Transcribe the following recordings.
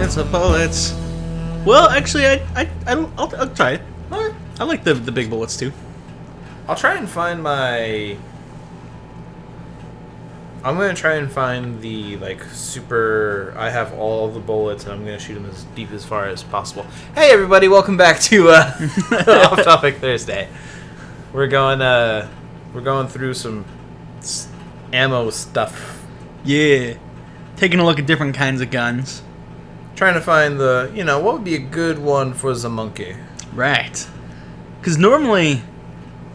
bullets, bullets. Well, actually, I'll try it. Alright. I like the big bullets too. I'll try and find my... I'm going to try and find the, like, super... I have all the bullets, and I'm going to shoot them as deep as far as possible. Hey, everybody, welcome back to Off Topic Thursday. We're going through some ammo stuff. Yeah, taking a look at different kinds of guns. Trying to find the, what would be a good one for the monkey? Right. Because normally...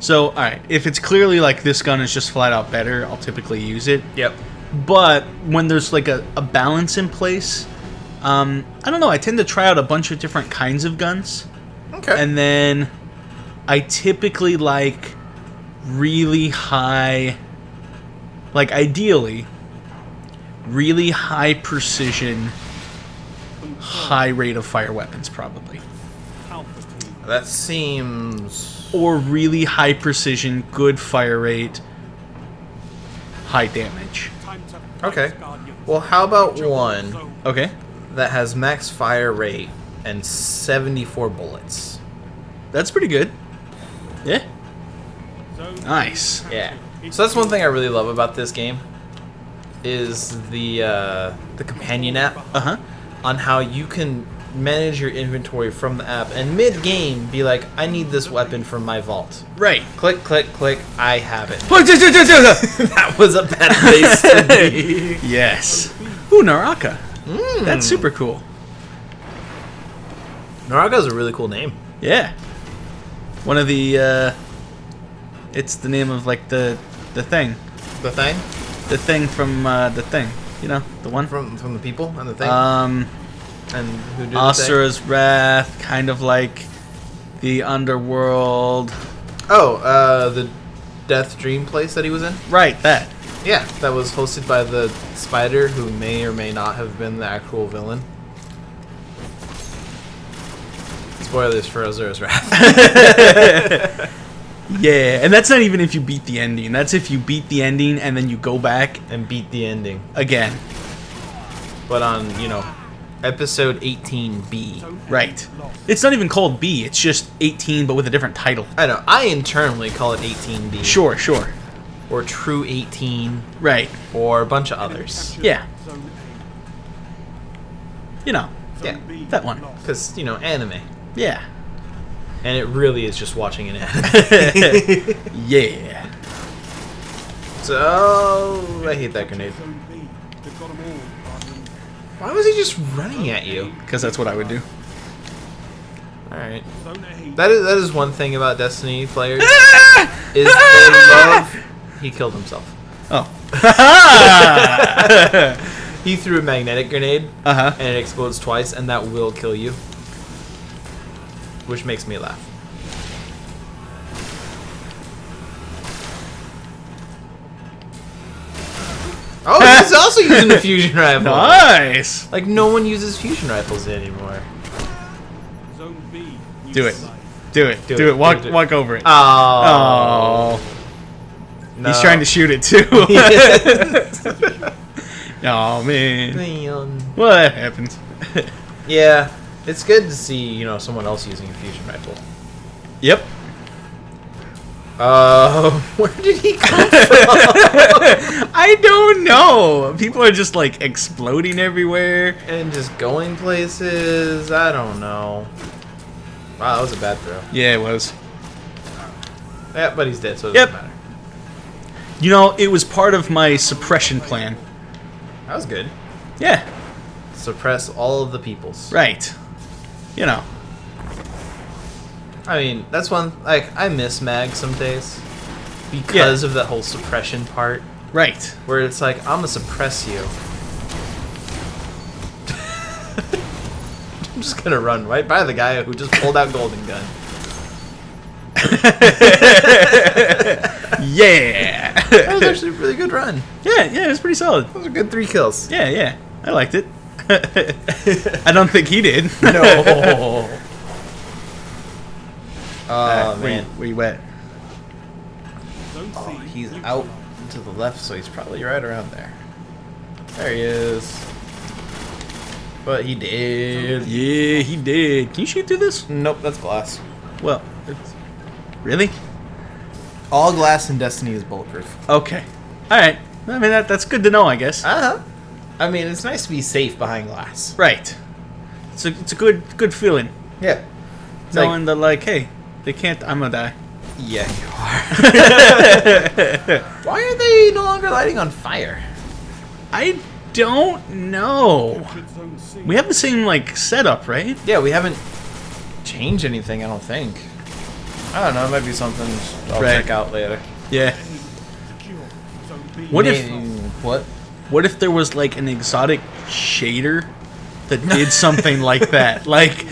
So, alright, if it's clearly like this gun is just flat out better, I'll typically use it. Yep. But when there's like a balance in place, I don't know, I tend to try out a bunch of different kinds of guns. Okay. And then I typically like really high, like ideally, really high precision, high rate of fire weapons probably. That seems... Or really high precision, good fire rate, high damage. Okay. Well, how about one Okay, that has max fire rate and 74 bullets? that's pretty good. Yeah. Nice. Yeah. So that's one thing I really love about this game is the companion app Uh-huh. on how you can manage your inventory from the app and mid-game be like, I need this weapon from my vault. Right. Click, click, click, I have it. That was a bad place to be. Yes. Ooh, Naraka. That's super cool. Naraka's a really cool name. Yeah. One of the, it's the name of, like, the thing. The thing? The thing from, the thing. You know, the one? From the people and the thing? And who did the thing? Asura's Wrath, kind of like the underworld. Oh, the Death Dream place that he was in? Right, that. Yeah, that was hosted by the spider who may or may not have been the actual villain. Spoilers for Asura's Wrath. Yeah, and that's not even if you beat the ending. That's if you beat the ending and then you go back And beat the ending. again. But on, episode 18B. Right. It's not even called B, it's just 18 but with a different title. I know, I internally call it 18B. Sure, sure. Or True 18, Right. or a bunch of others. Yeah. You know, Yeah, that one. because, anime. Yeah. And it really is just watching an anime. Yeah. So, I hate that grenade. Why was he just running at you? Because that's what I would do. Alright. That is one thing about Destiny players. Is they love... He killed himself. Oh. He threw a magnetic grenade, Uh-huh. and it explodes twice, and that will kill you. Which makes me laugh. Oh, he's also using a fusion rifle. Nice. Like, no one uses fusion rifles anymore. Do it. Do it. Do Do it. it. Walk Do it. walk over it. Oh. Oh. No. He's trying to shoot it too. Oh man. Man. Well, that happens. Yeah, it's good to see, someone else using a fusion rifle. Yep. Where did he come from? I don't know. People are just like exploding everywhere. And just going places. I don't know. Wow, that was a bad throw. Yeah, it was. Yeah, but he's dead, so it Yep. doesn't matter. You know, it was part of my suppression plan. That was good. Yeah. Suppress all of the peoples. Right. You know. I mean, that's one, I miss Mag some days. Because of that whole suppression part. Right. Where it's like, I'm gonna suppress you. I'm just gonna run right by the guy who just pulled out Golden Gun. Yeah. That was actually a really good run. Yeah, it was pretty solid. Those are good 3 kills. Yeah. I liked it. I don't think he did. No. Oh, man. Where you at? Oh, he's out to the left, so he's probably right around there. There he is. But he did. Yeah, he did. Can you shoot through this? Nope, that's glass. Well, really? All glass in Destiny is bulletproof. Okay. All right. I mean, that's good to know, I guess. Uh-huh. I mean, it's nice to be safe behind glass. Right. It's a good feeling. Yeah. It's Knowing that, like, hey, they can't. I'm gonna die. Yeah, you are. Why are they no longer lighting on fire? I don't know. We have the same like setup, right? Yeah, we haven't changed anything, I don't think. I don't know, it might be something I'll Right. check out later. Yeah. What if What? what if there was like an exotic shader that did something like that? Like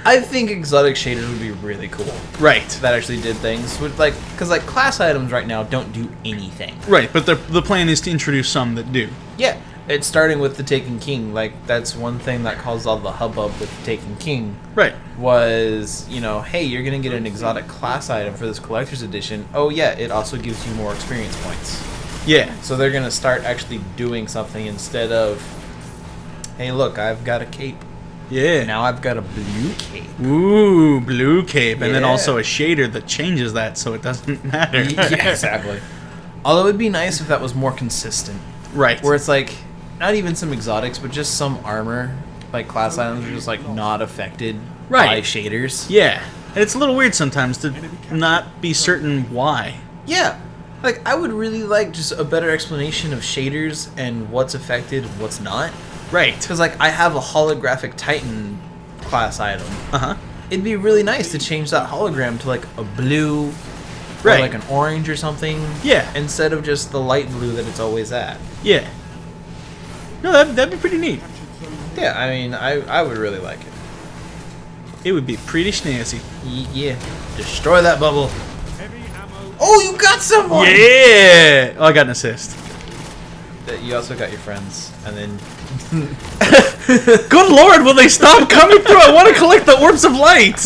I think exotic shaders would be really cool. right. That actually did things. With like, because like class items right now don't do anything. Right, but the plan is to introduce some that do. Yeah, it's starting with the Taken King. Like, that's one thing that caused all the hubbub with the Taken King. Right. Was, you know, hey, you're going to get an exotic class item for this collector's edition. Oh, yeah, it also gives you more experience points. Yeah. So they're going to start actually doing something instead of, hey, look, I've got a cape. Yeah. Now I've got a blue cape. Ooh, blue cape, and then Yeah. also a shader that changes that so it doesn't matter. Yeah, exactly. Although it would be nice if that was more consistent. Right. Where it's like, not even some exotics, but just some armor, like class items are just like not affected by Right. shaders. Yeah. And it's a little weird sometimes to not be certain why. Yeah. Like, I would really like just a better explanation of shaders and what's affected and what's not. Right. Because, like, I have a holographic Titan class item. Uh-huh. It'd be really nice to change that hologram to, like, a blue, Right. or, like, an orange or something. Yeah. Instead of just the light blue that it's always at. Yeah. No, that'd be pretty neat. Yeah, I mean, I would really like it. It would be pretty snazzy. Yeah. Destroy that bubble. Oh, you got someone! Yeah! Oh, I got an assist. You also got your friends, and then... Good lord, will they stop coming through? I want to collect the orbs of light!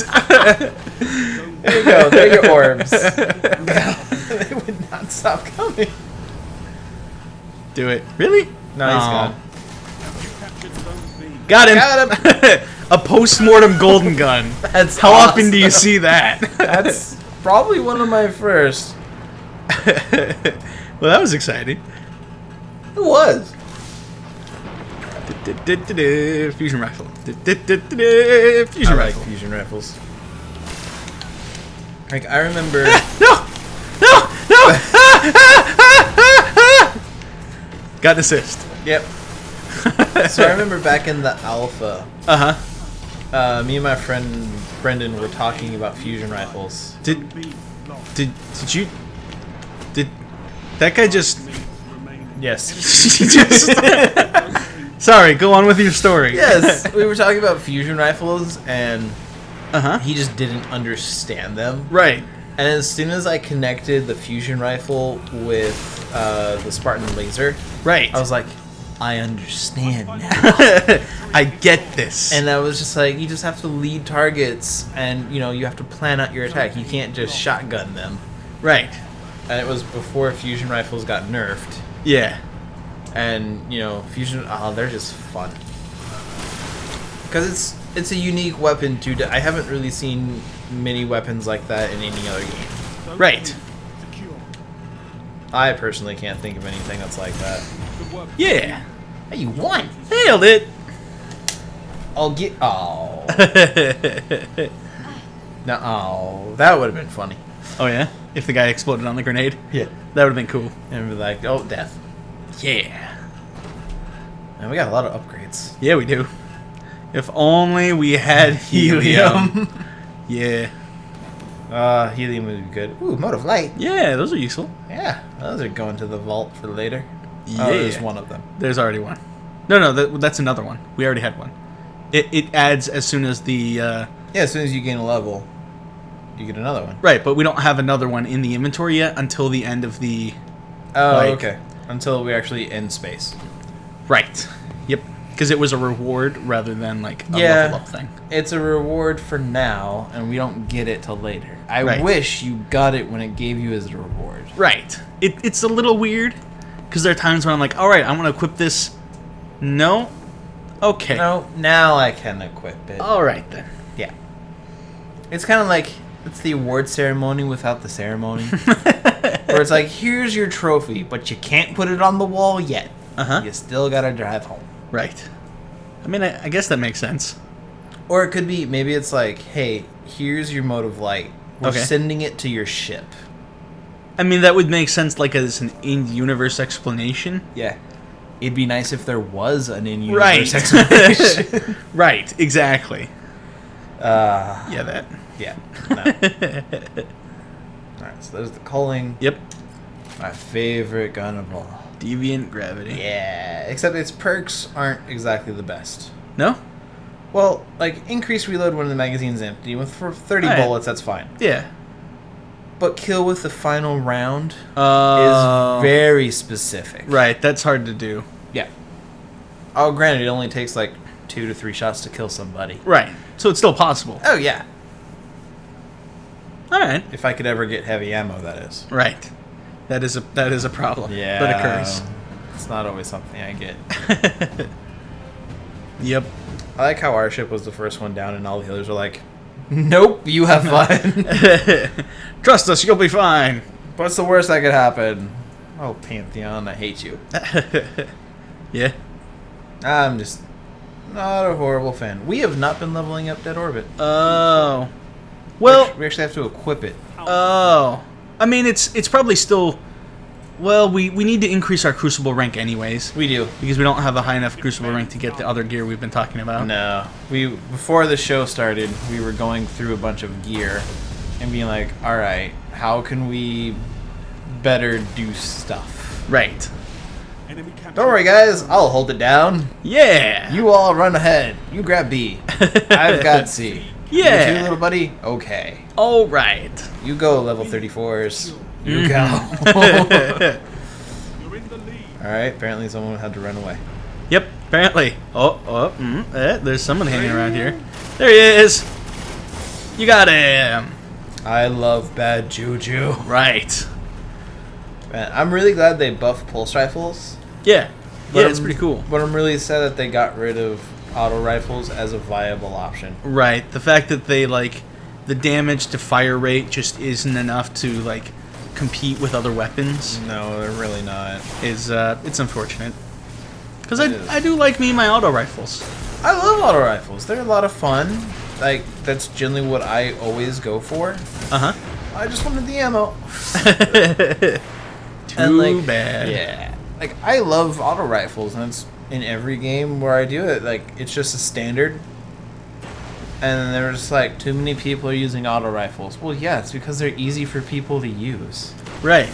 There you go, they're your orbs. They would not stop coming. Do it. Really? No, he's gone. Got him! Got him! A post-mortem golden gun. That's How often awesome. do you see that? That's probably one of my first. Well, that was exciting. It was. Fusion rifle. Fusion I like rifle. fusion rifles. Like, I remember... No! No! No! Got an assist. Yep. So I remember back in the alpha, Uh-huh. me and my friend Brendan were talking about fusion rifles. Did you... Did... That guy just... Yes. just sorry, go on with your story. Yes, we were talking about fusion rifles, and Uh-huh. he just didn't understand them. Right. And as soon as I connected the fusion rifle with the Spartan laser, Right. I was like, I understand now. I get this. And I was just like, you just have to lead targets, and you know, you have to plan out your attack. You can't just shotgun them. right. And it was before fusion rifles got nerfed. Yeah. And you know, fusion, they're just fun because it's a unique weapon too. I haven't really seen many weapons like that in any other game. Right. I personally can't think of anything that's like that. Yeah. Hey, you won. Nailed it. I'll get. Oh. No. Oh, that would have been funny. Oh yeah? If the guy exploded on the grenade? Yeah. That would have been cool. And be like, oh, death. Yeah. And we got a lot of upgrades. Yeah, we do. If only we had helium. Yeah. Helium would be good. Ooh, mode of light. Yeah, those are useful. Yeah, those are going to the vault for later. Yeah. Oh, there's one of them. There's already one. No, that's another one. We already had one. It adds as soon as the... Yeah, as soon as you gain a level, you get another one. Right, but we don't have another one in the inventory yet until the end of the... Oh, Like- okay. Until we actually end space. Right. Yep. Because it was a reward rather than like a Yeah. level up thing. It's a reward for now, and we don't get it till later. I Right. wish you got it when it gave you as a reward. Right. It's a little weird because there are times when I'm like, all right, I want to equip this. No, Okay. No, now I can equip it. All right then. Yeah. It's kind of like it's the award ceremony without the ceremony. Where it's like, here's your trophy, but you can't put it on the wall yet. Uh-huh. You still gotta drive home. Right. I mean, I guess that makes sense. Or it could be, maybe it's like, hey, here's your mode of light. We're Okay. sending it to your ship. I mean, that would make sense, like, as an in-universe explanation. Yeah. It'd be nice if there was an Right. in-universe explanation. Right, exactly. uh, Yeah, that. yeah. No. Alright, so there's the culling. Yep. My favorite gun of all. Deviant gravity. Yeah, except its perks aren't exactly the best. No? Well, like, increase reload when the magazine's empty. For 30 Alright. bullets, that's fine. Yeah. But kill with the final round Uh, is very specific. Right, that's hard to do. Yeah. Oh, granted, it only takes, like, 2 to 3 shots to kill somebody. Right. So it's still possible. Oh, yeah. All right. If I could ever get heavy ammo, that is. Right. That is a problem. Yeah. That occurs. It's not always something I get. Yep. I like how our ship was the first one down, and all the others are like, nope, you have fun. Trust us, you'll be fine. What's the worst that could happen? Oh, Pantheon, I hate you. Yeah. I'm just not a horrible fan. We have not been leveling up Dead Orbit. Oh. Well. We actually have to equip it. Oh. I mean, it's probably still. Well, we need to increase our Crucible rank anyways. We do. Because we don't have a high enough Crucible rank to get the other gear we've been talking about. No. Before the show started, we were going through a bunch of gear and being like, alright, how can we better do stuff? Right. Don't worry, guys. I'll hold it down. Yeah. You all run ahead. You grab B. I've got C. Yeah. You too, little buddy? Okay. All right. You go, level 34s. You Mhm. go. You're in the lead. Alright, apparently someone had to run away. Yep. Apparently. There's someone hanging around here. There he is. You got him. I love bad juju. Right. Man, I'm really glad they buffed pulse rifles. Yeah. But Yeah, it's I'm- pretty cool. But I'm really sad that they got rid of auto rifles as a viable option. Right. The fact that they like the damage to fire rate just isn't enough to like compete with other weapons No, they're really not. is it's unfortunate. Because It is. I do like me my auto rifles. I love auto rifles. They're a lot of fun. Like, that's generally what I always go for. Uh I just wanted the ammo. huh. Too And, like, bad. Yeah. Like, I love auto rifles, and it's in every game where I do it. Like, it's just a standard. And they're just like, too many people are using auto rifles. Well, yeah, it's because they're easy for people to use. Right.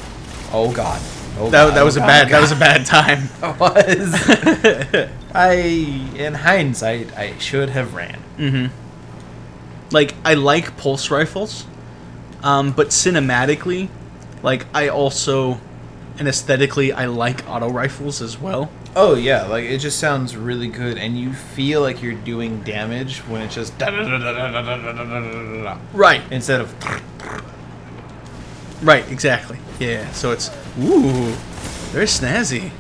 Oh God. Oh, That, God. that was Oh, a God. bad that was a bad time. It was. In hindsight, I should have ran. Mm-hmm. Like I like pulse rifles, but cinematically, like I also, and aesthetically, I like auto rifles as well. Oh yeah, like it just sounds really good, and you feel like you're doing damage when it's just Right. instead of. Right. Exactly. Yeah. So it's very snazzy,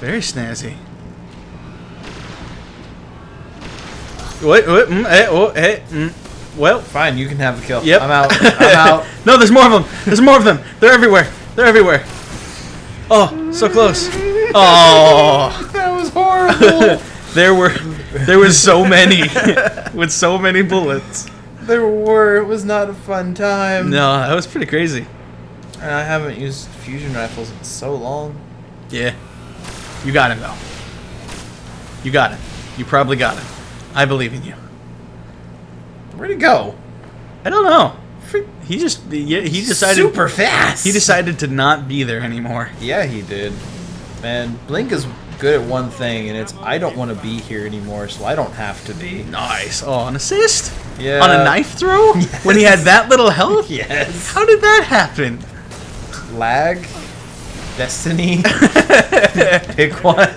very snazzy. What? Well. Fine, you can have the kill. Yep. I'm out. I'm out. No, there's more of them. There's more of them. They're everywhere. They're everywhere. Oh, so close. Oh. That was horrible. There was so many with so many bullets. There were. It was not a fun time. No, that was pretty crazy. And I haven't used fusion rifles in so long. Yeah. You got him though. You got him. You probably got him. I believe in you. Where'd he go? I don't know. He decided super fast. he decided to not be there anymore. Yeah, he did. Man, Blink is good at one thing, and it's I don't want to be here anymore, so I don't have to be. Nice. Oh, an assist? Yeah. On a knife throw? When he had that little health? Yes. How did that happen? Lag. Destiny. Pick one.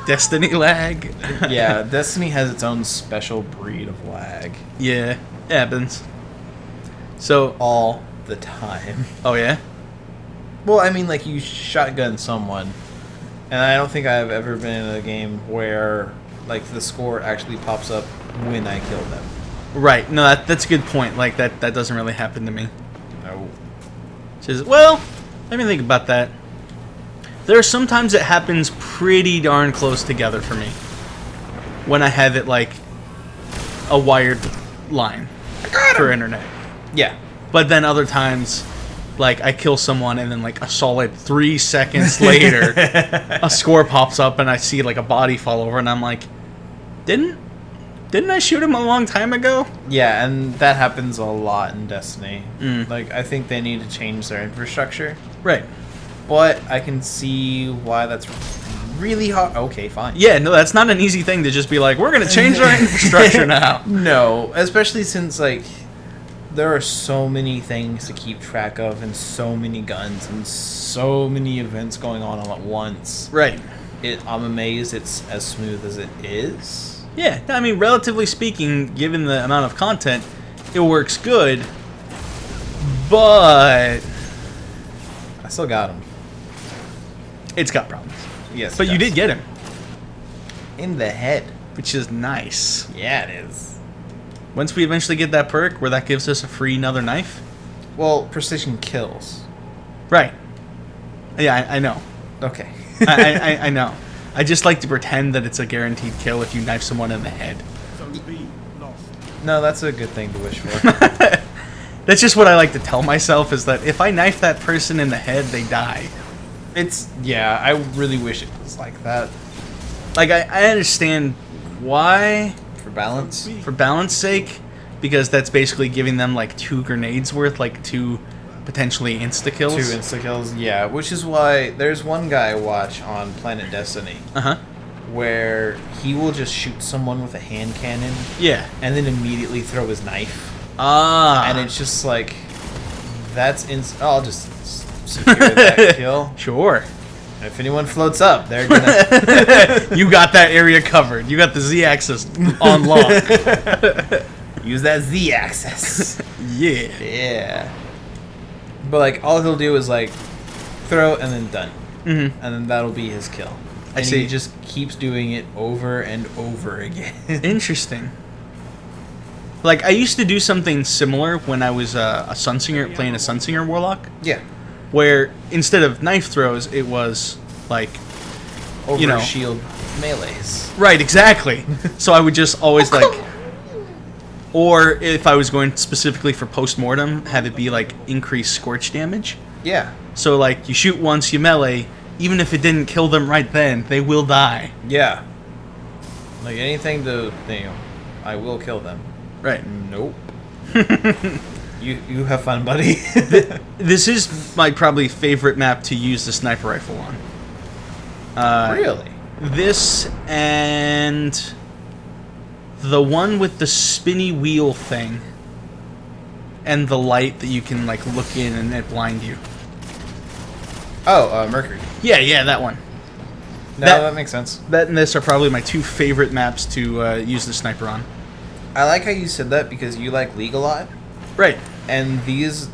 Destiny lag. Yeah, Destiny has its own special breed of lag. Yeah, happens. So, All the time. oh yeah? Well, I mean, like, you shotgun someone, And I don't think I've ever been in a game where like the score actually pops up when I kill them. Right. No, that's a good point. Like that doesn't really happen to me. No. Well, let me think about that. There are sometimes it happens pretty darn close together for me. When I have it like a wired line for internet. Yeah. But then other times, like I kill someone and then like a solid 3 seconds later, a score pops up and I see like a body fall over and I'm like, didn't I shoot him a long time ago? Yeah, and that happens a lot in Destiny. Mm. Like, I think they need to change their infrastructure. Right. But I can see why that's really hard. Okay, fine. Yeah, no, that's not an easy thing to just be like, we're going to change our infrastructure now. No, especially since, like, there are so many things to keep track of and so many guns and so many events going on all at once. Right. I'm amazed it's as smooth as it is. Yeah, I mean, relatively speaking, given the amount of content, it works good. But I still got him. it's got problems. Yes, But it you does. did get him, In the head. which is nice. Yeah, it is. Once we eventually get that perk where that gives us a free another knife. Well, precision kills. Right. Yeah, I know. Okay. I know. I just like to pretend that it's a guaranteed kill if you knife someone in the head. No, that's a good thing to wish for. That's just what I like to tell myself, is that if I knife that person in the head, they die. Yeah, I really wish it was like that. Like, I understand why, For balance. for balance sake, because that's basically giving them, like, 2 grenades worth, like, 2 potentially insta-kills. 2 insta-kills, yeah. Which is why there's one guy I watch on Planet Destiny Uh-huh. where he will just shoot someone with a hand cannon Yeah. and then immediately throw his knife. Ah. And it's just like, I'll just secure that kill. Sure. And if anyone floats up, they're gonna You got that area covered. You got the Z-axis on lock. use that Z-axis. Yeah. Yeah. But like, all he'll do is like throw and then done, Mm-hmm. and then that'll be his kill. I And see. he just keeps doing it over and over again. Interesting. Like, I used to do something similar when I was a Sunsinger, playing a Sunsinger Warlock, Yeah. where instead of knife throws, it was like, Over You know. shield melees. right, exactly. So I would just always like, or if I was going specifically for post-mortem, have it be like increased scorch damage. Yeah. So like, you shoot once, you melee, even if it didn't kill them right then, they will die. Yeah. Like anything to, I will kill them. Right. Nope. You have fun, buddy. This is my probably favorite map to use the sniper rifle on. Really? This and the one with the spinny wheel thing and the light that you can like look in and it blind you. Oh, Mercury. Yeah, that one. No, That- that makes sense. That and this are probably my 2 favorite maps to use the sniper on. I like how you said that because you like League a lot, Right. and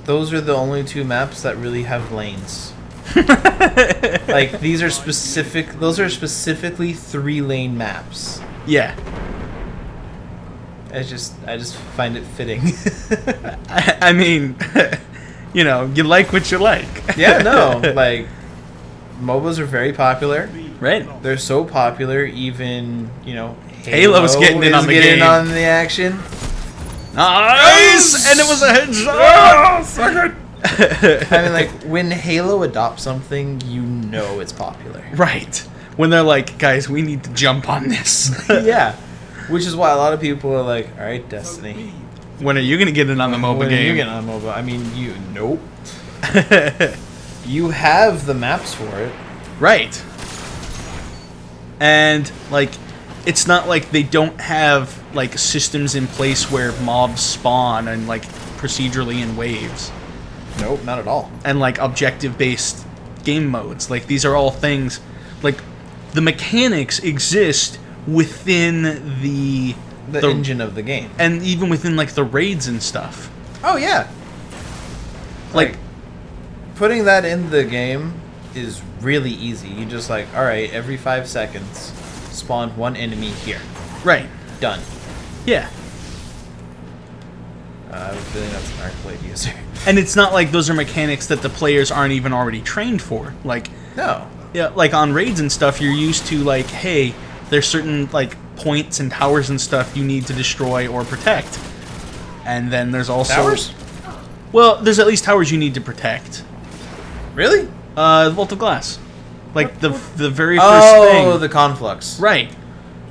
those are the only 2 maps that really have lanes. Like these are specific. Those are specifically 3-lane maps. Yeah. I just find it fitting. I mean, you know, you like what you like. Yeah, no, like MOBAs are very popular. Right. They're so popular, even Halo's getting in is on the getting game. on the action. Nice! And it was a headshot! Suck it! I mean, like when Halo adopts something, you know it's popular. Right. When they're like, guys, we need to jump on this. Yeah, which is why a lot of people are like, "All right, Destiny, When are you going to get in on the MOBA when are game? you getting on MOBA?" I mean, nope. You have the maps for it. Right. And, like, it's not like they don't have, like, systems in place where mobs spawn and, like, procedurally in waves. Nope, not at all. And, like, objective-based game modes. Like, these are all things... Like, the mechanics exist within the engine of the game. and even within, like, the raids and stuff. Oh yeah, Like, putting that in the game is really easy. You just like, all right, every 5 seconds, spawn one enemy here. Right. Done. Yeah. I have a feeling that's an Arcblade user. And it's not like those are mechanics that the players aren't even already trained for. Like, No. yeah, like on raids and stuff, you're used to like, hey, there's certain like points and towers and stuff you need to destroy or protect. And then there's also Towers? Well, there's at least towers you need to protect. Really? The Vault of Glass. Like the very first thing. Oh, the conflux. Right.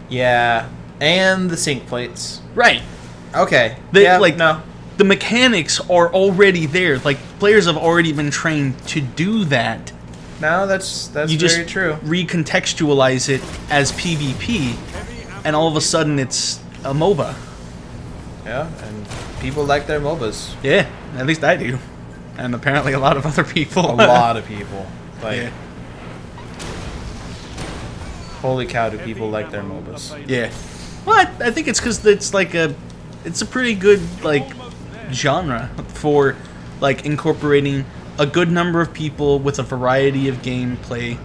Yeah. And the sync plates. Right. Okay. They, yeah, like, no. The mechanics are already there. Like, players have already been trained to do that. No, that's You just very true. recontextualize it as PvP, and all of a sudden it's a MOBA. Yeah, and people like their MOBAs. Yeah, at least I do. And apparently a lot of other people. A lot of people. Like, Yeah. holy cow, do people like their MOBAs? Yeah. Well, I think it's because it's like it's a pretty good like genre for like incorporating a good number of people with a variety of gameplay.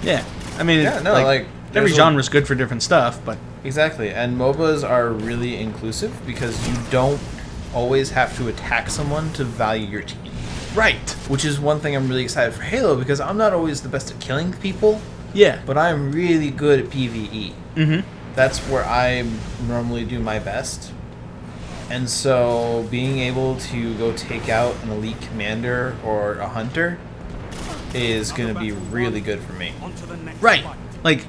Yeah. I mean, Yeah, no, like, every there's a- genre is good for different stuff, but Exactly, and MOBAs are really inclusive because you don't always have to attack someone to value your team. right. Which is one thing I'm really excited for Halo because I'm not always the best at killing people, Yeah. but I'm really good at PvE. Mm-hmm. That's where I normally do my best. And so being able to go take out an elite commander or a hunter is going to be really good for me. Right. Like,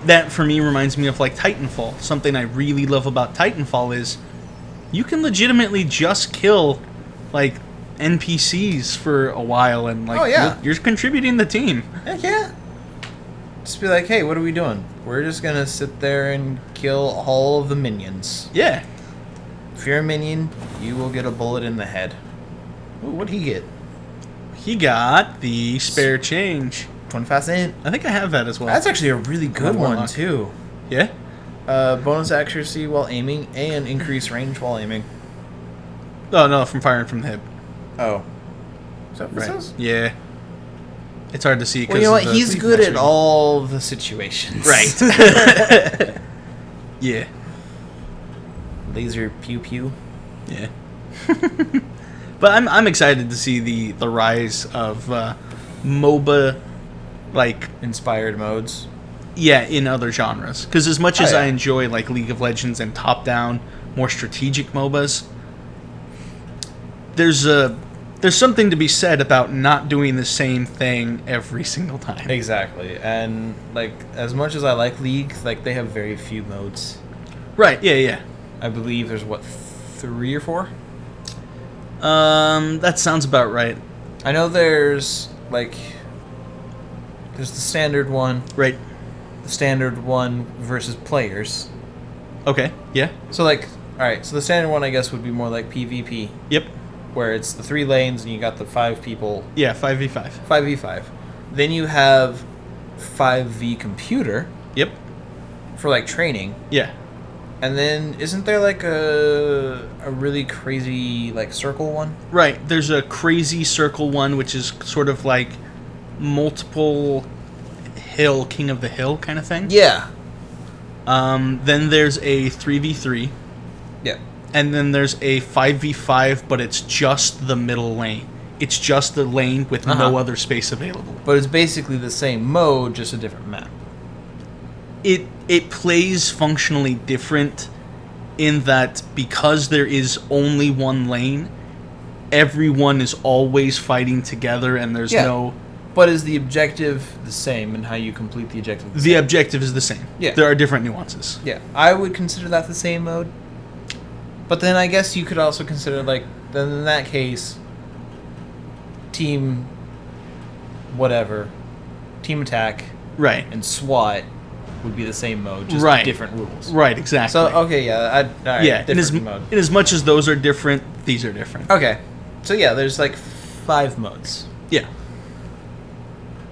that for me reminds me of like Titanfall. Something I really love about Titanfall is you can legitimately just kill like NPCs for a while and like Oh, yeah. you're contributing the team. Heck yeah. Just be like, hey, what are we doing? We're just going to sit there and kill all of the minions. Yeah. If you're a minion, you will get a bullet in the head. Ooh, what'd he get? He got the spare change. 20 fast int. I think I have that as well. That's actually a really good one, Warlock. too. Yeah. Bonus accuracy while aiming and increased range while aiming. Oh no, from firing from the hip. Oh. Is that what Right. it says? Yeah. It's hard to see. Well, you know of what? the He's sleeve good at meshing. all the situations. Right. Yeah. Laser pew pew. Yeah. But I'm excited to see the rise of MOBA, like, Inspired modes. yeah, in other genres. Because as much Oh, as I yeah. enjoy like League of Legends and top-down, more strategic MOBAs, there's something to be said about not doing the same thing every single time. Exactly. And like as much as I like League, like they have very few modes. Right? Yeah, yeah. I believe there's what 3 or 4? That sounds about right. I know there's like there's the standard one, Right. the standard one versus players. Okay. Yeah. So like all right, so the standard one I guess would be more like PvP Yep. where it's the 3 lanes and you got the 5 people, Yeah. 5v5. 5v5. Then you have 5v computer Yep. for like training. Yeah. And then isn't there like a really crazy like circle one? Right. There's a crazy circle one, which is sort of like multiple hill, king of the hill kind of thing. Yeah. Then there's a 3v3, Yeah. and then there's a 5v5, but it's just the middle lane. It's just the lane with Uh-huh. no other space available. But it's basically the same mode, just a different map. It plays functionally different in that because there is only one lane, everyone is always fighting together, and there's Yeah. no. But is the objective the same and how you complete the objective? The objective is the same. Yeah. There are different nuances. Yeah, I would consider that the same mode. But then I guess you could also consider like then in that case team whatever, team attack Right. and SWAT would be the same mode, just Right. different rules. Right. Exactly. So okay, yeah, all right, yeah. different mode. In as much as those are different, these are different. Okay, so yeah, there's like 5 modes. Yeah.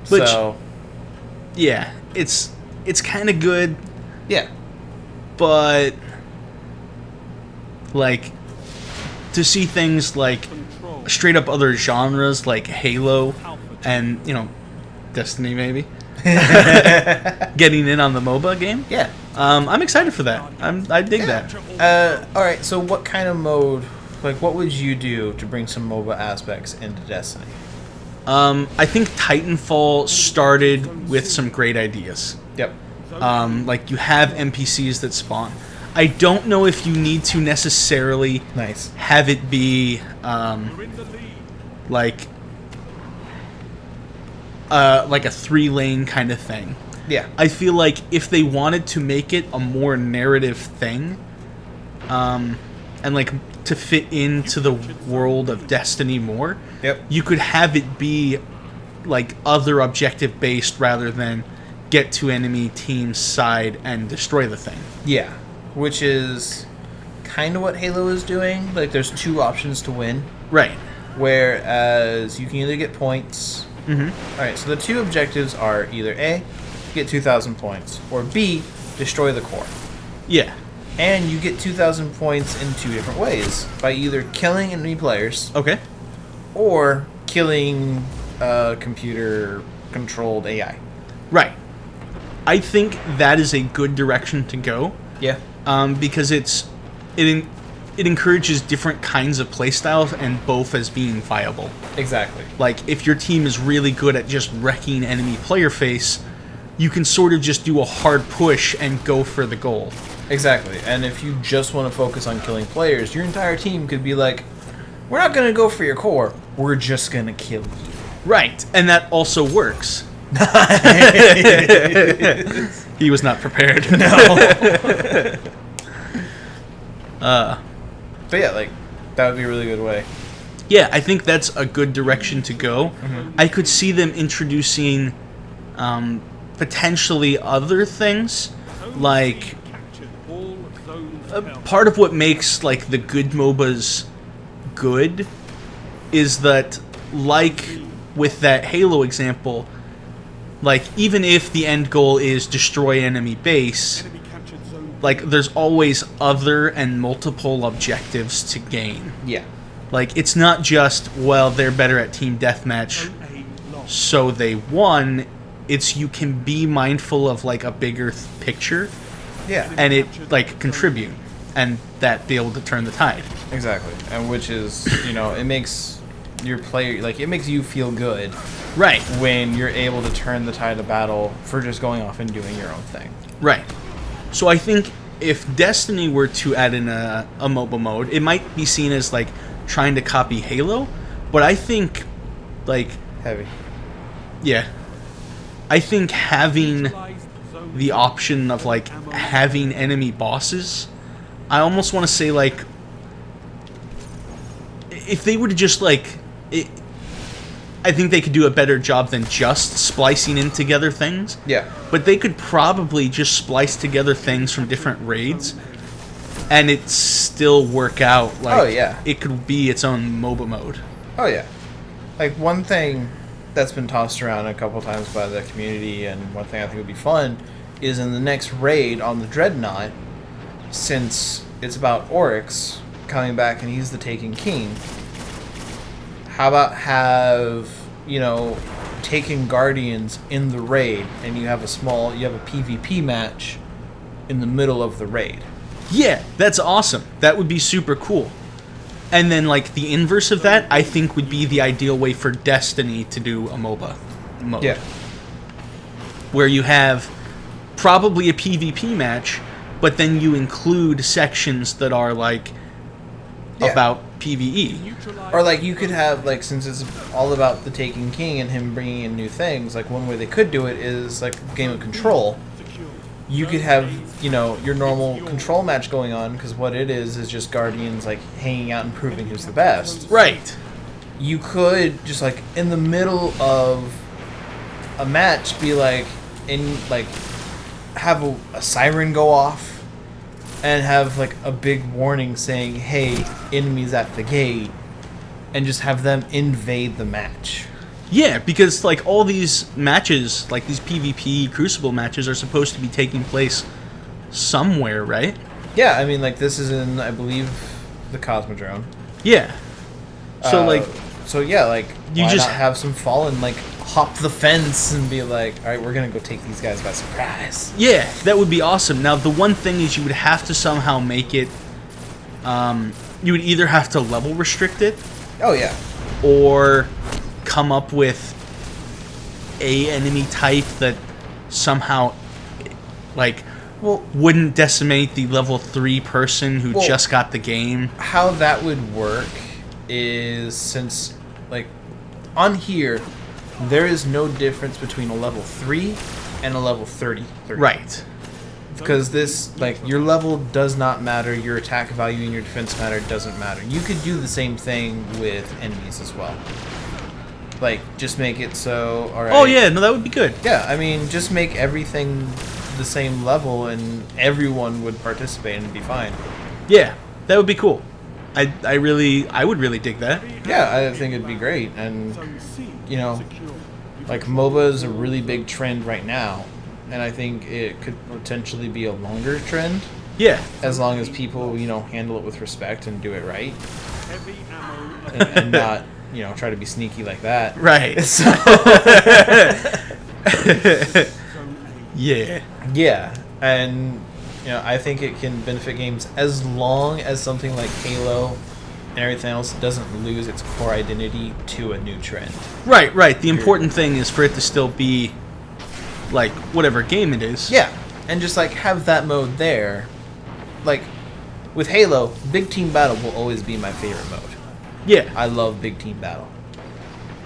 Which- So Yeah. It's kind of good, yeah, but like to see things like straight up other genres like Halo and, Destiny maybe. Getting in on the MOBA game. Yeah. I'm excited for that. I dig that. All right. So, what kind of mode? Like, what would you do to bring some MOBA aspects into Destiny? I think Titanfall started with some great ideas. Yep. Like you have NPCs that spawn. I don't know if you need to necessarily Nice. have it be like a 3-lane kind of thing. Yeah. I feel like if they wanted to make it a more narrative thing, and like to fit into the world of Destiny more, Yep. you could have it be like other objective based rather than get to enemy team's side and destroy the thing. Yeah. Which is kind of what Halo is doing. Like, there's 2 options to win. Right. Whereas you can either get points. Mm-hmm. All right. So the 2 objectives are either A, get 2,000 points, or B, destroy the core. Yeah. And you get 2,000 points in 2 different ways. By either killing enemy players Okay. or killing computer-controlled AI. Right. I think that is a good direction to go. Yeah. Because it encourages different kinds of playstyles and both as being viable. Exactly. Like, if your team is really good at just wrecking enemy player face, you can sort of just do a hard push and go for the goal. Exactly. And if you just want to focus on killing players, your entire team could be like, we're not going to go for your core, we're just going to kill you. Right, and that also works. He was not prepared. No. But yeah, like, that would be a really good way. Yeah, I think that's a good direction to go. Mm-hmm. I could see them introducing potentially other things, like part of what makes like the good MOBAs good is that, like with that Halo example, like even if the end goal is destroy enemy base, like there's always other and multiple objectives to gain. Yeah. Like, it's not just, well, they're better at team deathmatch, so they won. It's you can be mindful of, like, a bigger picture, Yeah. and it, like, contribute, and that be able to turn the tide. Exactly. And which is, it makes your player, like, it makes you feel good Right, when you're able to turn the tide of battle for just going off and doing your own thing. right. So I think if Destiny were to add in a MOBA mode, it might be seen as, like, trying to copy Halo, but I think, like, Heavy. yeah, I think having the option of, like, having enemy bosses, I almost want to say, like, if they were to just, like, I think they could do a better job than just splicing in together things. Yeah. But they could probably just splice together things from different raids, and it still work out. Like, Oh, yeah. it could be its own MOBA mode. Oh, yeah. Like, one thing that's been tossed around a couple times by the community, and one thing I think would be fun, is in the next raid on the Dreadnought, since it's about Oryx coming back and he's the Taken King, how about have, Taken Guardians in the raid, and you have a PvP match in the middle of the raid. Yeah, that's awesome. That would be super cool. And then, like, the inverse of that, I think, would be the ideal way for Destiny to do a MOBA mode. Yeah. Where you have probably a PvP match, but then you include sections that are, like, Yeah. about PvE. Or, like, you could have, like, since it's all about the Taken King and him bringing in new things, like, one way they could do it is, like, a game of Control. You could have, your normal Control match going on, because what it is just Guardians, like, hanging out and proving who's the best. Right. You could just, like, in the middle of a match be like, have a siren go off and have, like, a big warning saying, hey, enemies at the gate, and just have them invade the match. Yeah, because, like, all these matches, like these PvP Crucible matches, are supposed to be taking place somewhere, right? Yeah, I mean, like, this is in, I believe, the Cosmodrome. Yeah. So yeah, like You why just- not have some fallen, like hop the fence and be like, all right, we're gonna go take these guys by surprise. Yeah, that would be awesome. Now, the one thing is you would have to somehow make it. You would either have to level restrict it, Oh yeah, or come up with a enemy type that somehow, like, well, wouldn't decimate the level 3 person who Well- just got the game. how that would work is, since like on here there is no difference between a level 3 and a level 30. Right. Because this, like, your level does not matter, your attack value and your defense matter doesn't matter. You could do the same thing with enemies as well. Like, just make it so, alright. Oh, yeah, no, that would be good. Yeah, I mean, just make everything the same level and everyone would participate and it'd be fine. Yeah, that would be cool. I would really dig that. Yeah, I think it'd be great. And, you know, like, MOBA is a really big trend right now. And I think it could potentially be a longer trend. Yeah. As long as people, you know, handle it with respect and do it right. And not, you know, try to be sneaky like that. Right. So, Yeah. yeah. And, you know, I think it can benefit games as long as something like Halo and everything else doesn't lose its core identity to a new trend. Right, right. The important thing is for it to still be, like, whatever game it is. Yeah. And just, like, have that mode there. Like, with Halo, Big Team Battle will always be my favorite mode. Yeah. I love Big Team Battle.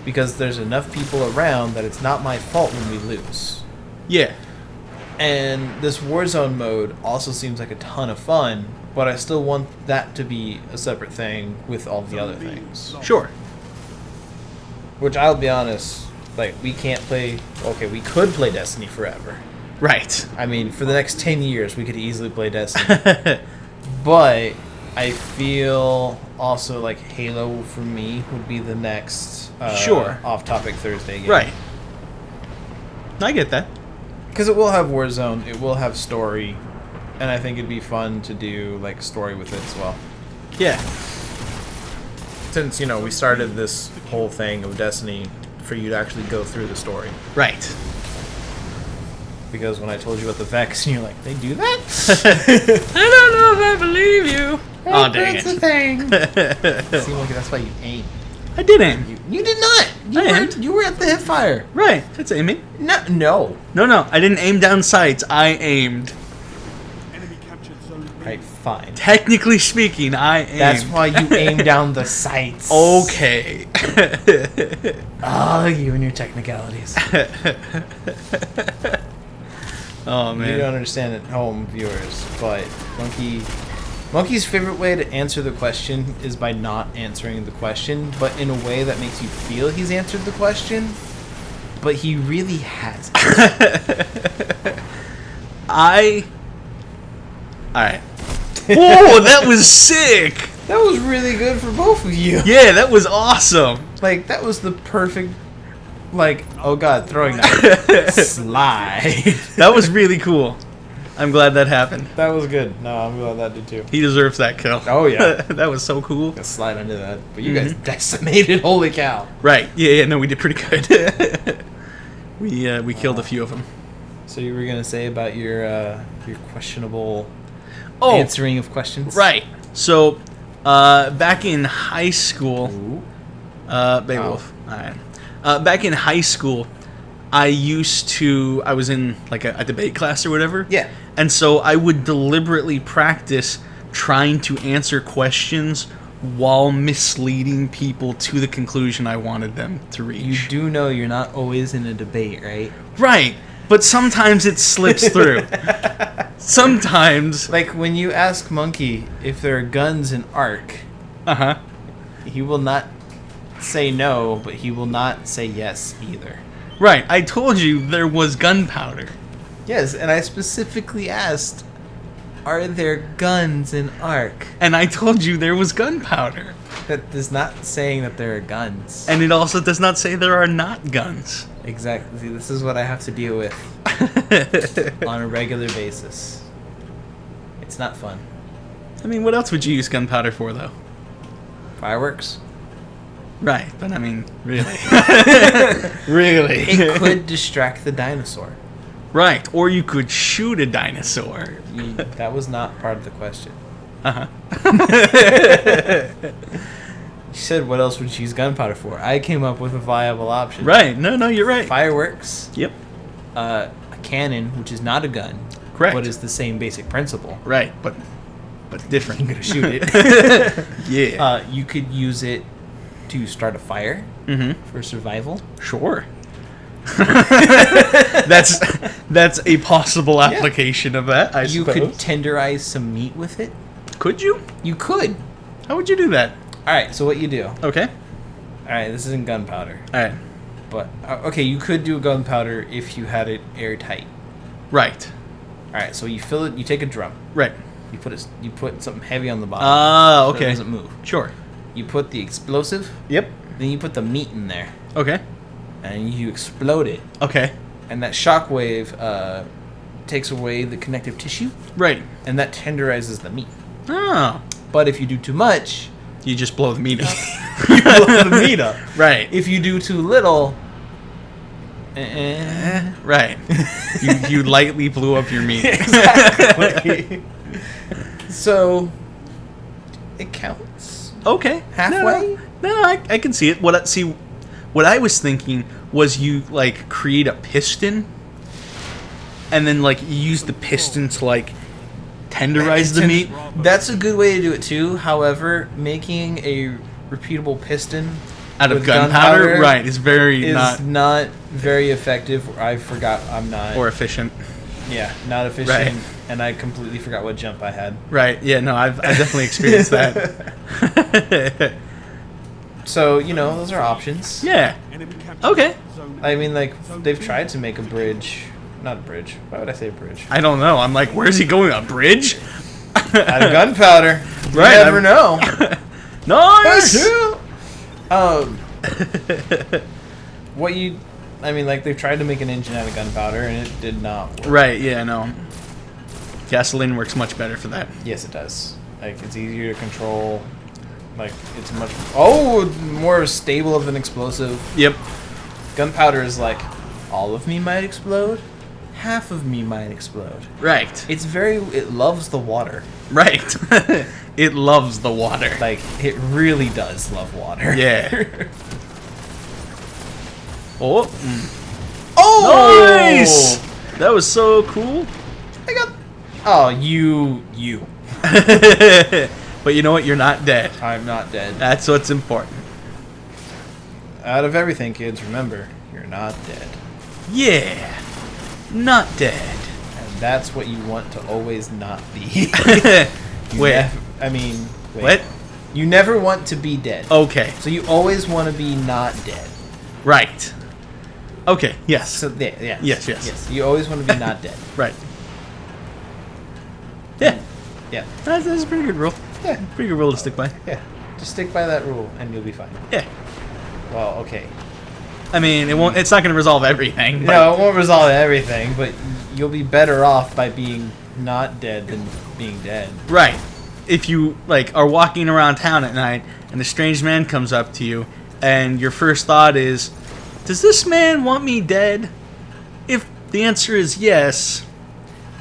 Because there's enough people around that it's not my fault when we lose. Yeah. And this Warzone mode also seems like a ton of fun, but I still want that to be a separate thing with all the other things. Sure. Which, I'll be honest, like, we can't play... Okay, we could play Destiny forever. Right. I mean, for the next 10 years, we could easily play Destiny. But I feel also like Halo, for me, would be the next Sure. off-topic Thursday game. Right. I get that. Because it will have Warzone, it will have story, and I think it'd be fun to do, like, story with it as well. Yeah. Since, you know, we started this whole thing of Destiny for you to actually go through the story. Right. Because when I told you about the Vex, and you're like, they do that? I don't know if I believe you. Oh, dang That's it. the thing. See, look, that's why you aim. I did aim. You did not. You were at the hipfire. Right. That's aiming. No. No, I didn't aim down sights. I aimed. Right, fine. Technically speaking, I aimed. That's why you aim down the sights. Okay. Oh, you and your technicalities. Oh, You man. don't understand at home, viewers, but Monkey's favorite way to answer the question is by not answering the question, but in a way that makes you feel he's answered the question, but he really hasn't. Alright. Whoa, that was sick! That was really good for both of you. Yeah, that was awesome. Like, that was the perfect, like, oh god, throwing knife. Slide. That was really cool. I'm glad that happened. That was good. No, I'm glad that did too. He deserves that kill. Oh, yeah. That was so cool. Gonna slide under that. But you guys decimated, holy cow. Right. Yeah, no, we did pretty good. We killed a few of them. So you were gonna say about your questionable Oh, answering of questions? right. So, back in high school, Ooh. Beowulf. All right. Back in high school, I was in like a debate class or whatever. Yeah. And so I would deliberately practice trying to answer questions while misleading people to the conclusion I wanted them to reach. You do know you're not always in a debate, right? Right. But sometimes it slips through. Sometimes. Like when you ask Monkey if there are guns in Ark, Uh-huh. he will not say no, but he will not say yes either. Right. I told you there was gunpowder. Yes, and I specifically asked, are there guns in Ark? And I told you there was gunpowder. That is not saying that there are guns. And it also does not say there are not guns. Exactly. See, this is what I have to deal with on a regular basis. It's not fun. I mean, what else would you use gunpowder for, though? Fireworks? Right, but I mean, really. Really. It could distract the dinosaur. Right, or you could shoot a dinosaur. That was not part of the question. Uh-huh. You said what else would you use gunpowder for? I came up with a viable option. Right, no, you're right. Fireworks, Yep, a cannon, which is not a gun, correct. but is the same basic principle. Right, but different. You're gonna shoot it. Yeah. You could use it to start a fire Mm-hmm. for survival. Sure. that's a possible application of that, I You suppose. could tenderize some meat with it. Could you? You could. How would you do that? All right. So what you do? Okay. All right. This isn't gunpowder, All right. but okay. You could do gunpowder if you had it airtight. Right. All right. So you fill it. You take a drum. Right. You put something heavy on the bottom. Ah, so it okay. doesn't move. Sure. You put the explosive. Yep. Then you put the meat in there, Okay. and you explode it. Okay. And that shockwave takes away the connective tissue, Right. and that tenderizes the meat. Oh. But if you do too much, You just blow the meat up. you blow the meat up. Right. If you do too little, Right. You lightly blew up your meat. exactly. So it counts. Okay. Halfway? No, I can see it. What I was thinking was you like create a piston, and then like you use the piston to like tenderize the meat. That's a good way to do it too. However, making a repeatable piston Out of with gunpowder, right, is very is not not very effective. I forgot. I'm not. or efficient. Yeah, not efficient. Right. And I completely forgot what jump I had. Right. Yeah. No, I definitely experienced that. So those are options. Yeah. Okay. I mean, like they've tried to make a bridge. Not a bridge. Why would I say a bridge? I don't know. I'm like, where's he going? A bridge? Out of gunpowder. You Right, never know. Nice. I mean, like they've tried to make an engine out of gunpowder and it did not work. Right. Yeah. No. Gasoline works much better for that. Yes, it does. Like it's easier to control. Like it's much more stable of an explosive. Yep. Gunpowder is like all of me might explode, half of me might explode. Right. It loves the water. Right. It loves the water. Like it really does love water. Yeah. Oh. Oh, Nice. That was so cool. I got. Oh, you. But you know what? You're not dead. I'm not dead. That's what's important. Out of everything, kids, remember, you're not dead. Yeah. Not dead. And that's what you want to always not be. You Wait. wait. What? You never want to be dead. Okay. So you always want to be not dead. Right. Okay. Yes. So yeah. Yes. You always want to be not dead. Right. Yeah. Yeah. That's a pretty good rule. Yeah. Pretty good rule to stick by. Yeah. Just stick by that rule and you'll be fine. Yeah. Well, okay. I mean, it's not going to resolve everything. But No, it won't resolve everything, but you'll be better off by being not dead than being dead. Right. If you like are walking around town at night and a strange man comes up to you and your first thought is, does this man want me dead? If the answer is yes,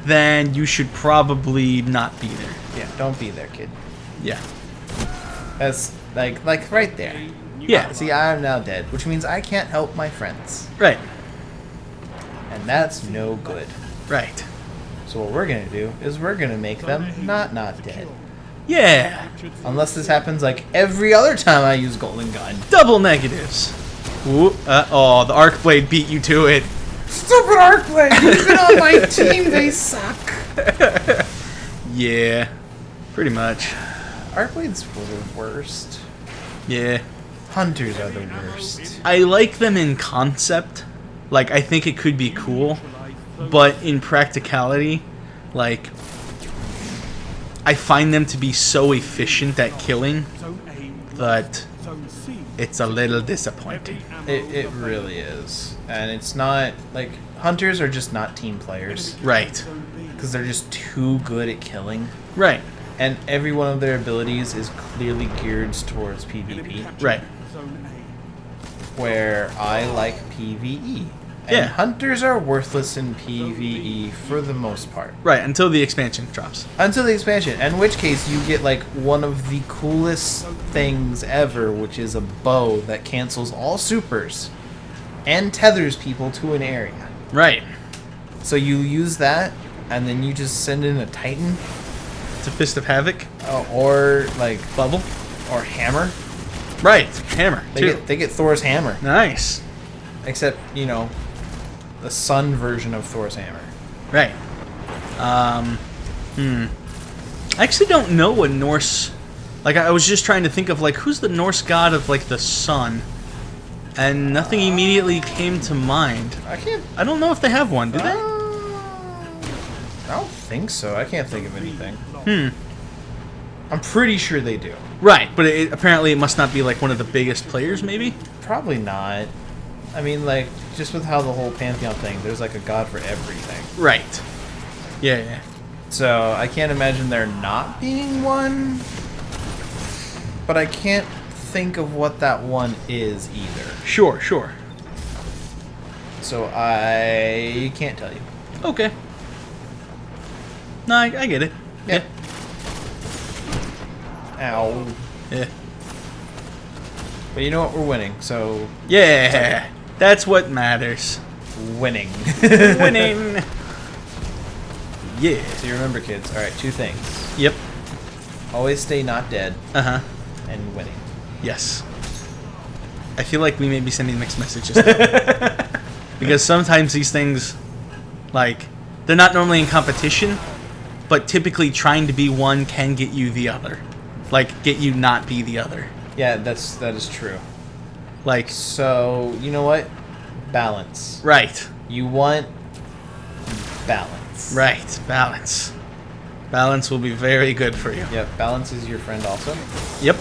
then you should probably not be there. Yeah, don't be there, kid. Yeah. That's like right there. Yeah. See, I am now dead, which means I can't help my friends. Right. And that's no good. Right. So what we're going to do is we're going to make them not dead. Yeah. Unless this happens like every other time I use Golden Gun. Double negatives. Ooh, oh, the arc blade beat you to it. Stupid Arcblade! You've been on my team, they suck! Yeah. Pretty much. Arcblades were the worst. Yeah. Hunters are the worst. I like them in concept. Like, I think it could be cool. But in practicality, like, I find them to be so efficient at killing that it's a little disappointing. It really is. And it's not, like, hunters are just not team players. Right. Because they're just too good at killing. Right. And every one of their abilities is clearly geared towards PvP. Right. where I like PvE. And Yeah. hunters are worthless in PvE for the most part. Right, until the expansion drops. Until the expansion, in which case you get like one of the coolest things ever, which is a bow that cancels all supers and tethers people to an area. Right. So you use that, and then you just send in a Titan, It's a Fist of Havoc. or like Bubble. or hammer. Right. Hammer, too. They get Thor's hammer, Nice. except the sun version of Thor's hammer. Right. I actually don't know what Norse... Like, I was just trying to think of, like, who's the Norse god of, like, the sun? And nothing immediately came to mind. I don't know if they have one, do they? I don't think so. I can't think of anything. I'm pretty sure they do. Right, but apparently it must not be, like, one of the biggest players, maybe? Probably not. I mean, like, just with how the whole Pantheon thing, there's like a god for everything. Right. Yeah. So I can't imagine there not being one. But I can't think of what that one is either. Sure. So I can't tell you. Okay. No, I get it. Yeah. Ow. Yeah. But you know what? We're winning. So Yeah. That's what matters. winning. Winning. Yeah. So you remember, kids. All right, 2 things. Yep. Always stay not dead Uh-huh. and winning. Yes. I feel like we may be sending mixed messages because sometimes these things, like, they're not normally in competition, but typically trying to be one can get you the other. Like, get you not be the other. Yeah, that is true. Like, So you know what? Balance. right. You want balance. Right. Balance. Balance will be very good for you. Yep. Balance is your friend also, Yep.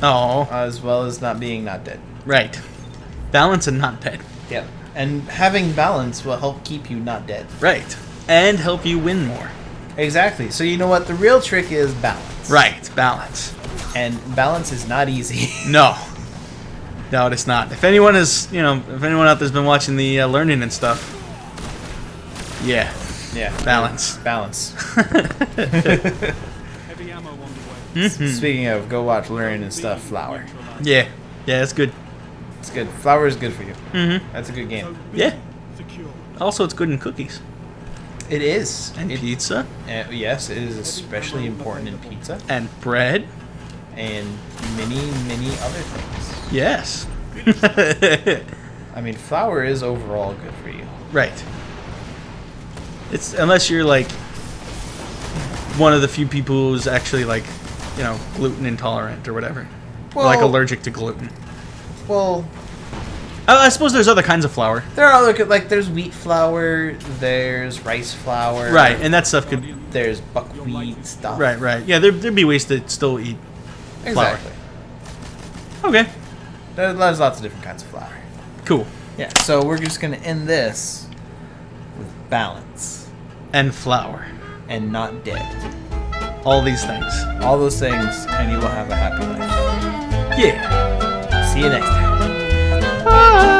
Oh, as well as not being not dead. right. Balance and not dead. Yep. And having balance will help keep you not dead. Right. And help you win more. Exactly. So you know what? The real trick is balance. Right. Balance. And balance is not easy. No. No, it's not. If anyone is, if anyone out there's been watching the learning and stuff, yeah, Yeah. balance. Balance. Heavy ammo on the way. Speaking of, go watch learning and stuff. Flower. Yeah, that's good. It's good. Flower is good for you. Mm-hmm. That's a good game. Yeah. Secure. Also, it's good in cookies It is. and pizza Yes, it is especially important in pizza and bread. and many other things. Yes. I mean, flour is overall good for you. Right. It's unless you're like one of the few people who's actually like, gluten intolerant or whatever, or like Well- allergic to gluten. Well, I suppose there's other kinds of flour. there are other there's wheat flour, there's rice flour, Right, and that stuff could. there's buckwheat stuff. Right. Yeah, there'd be ways to still eat. Exactly. Okay. There's lots of different kinds of flour. Cool. Yeah. So we're just gonna end this with balance And flour. and not dead. All these things. All those things, and you will have a happy life. Yeah. See you next time. Bye.